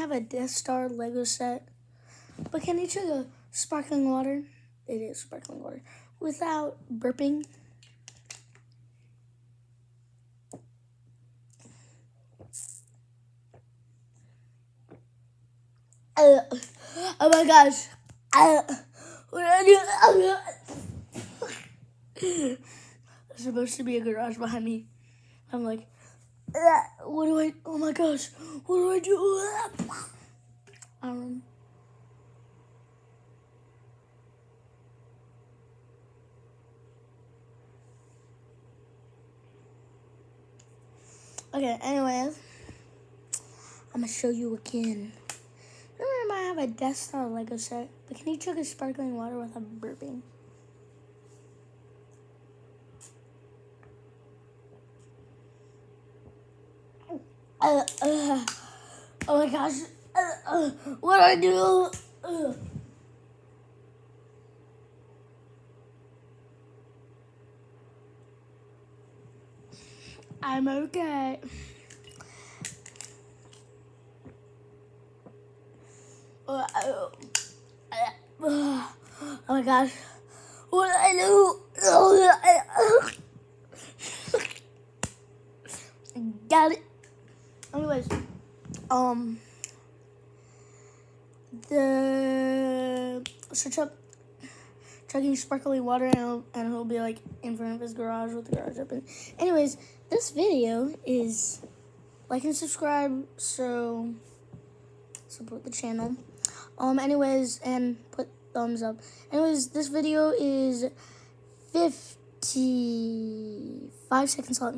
have a Death Star Lego set, but can you chug a sparkling water? It is sparkling water without burping. Oh my gosh. What did I do? There's supposed to be a garage behind me. I'm like, what do I, oh my gosh, what do I do? Okay, anyways, I'm gonna show you again. Remember, I have a Death Star Lego set, but can you chug a sparkling water without burping? Oh my gosh, what do I do? I'm okay. Oh my gosh, what do I do? Got it. Anyways, search up chugging sparkly water, and he'll be like in front of his garage with the garage open. Anyways, this video is like and subscribe, so support the channel. Anyways, and put thumbs up. Anyways, this video is 55 seconds long.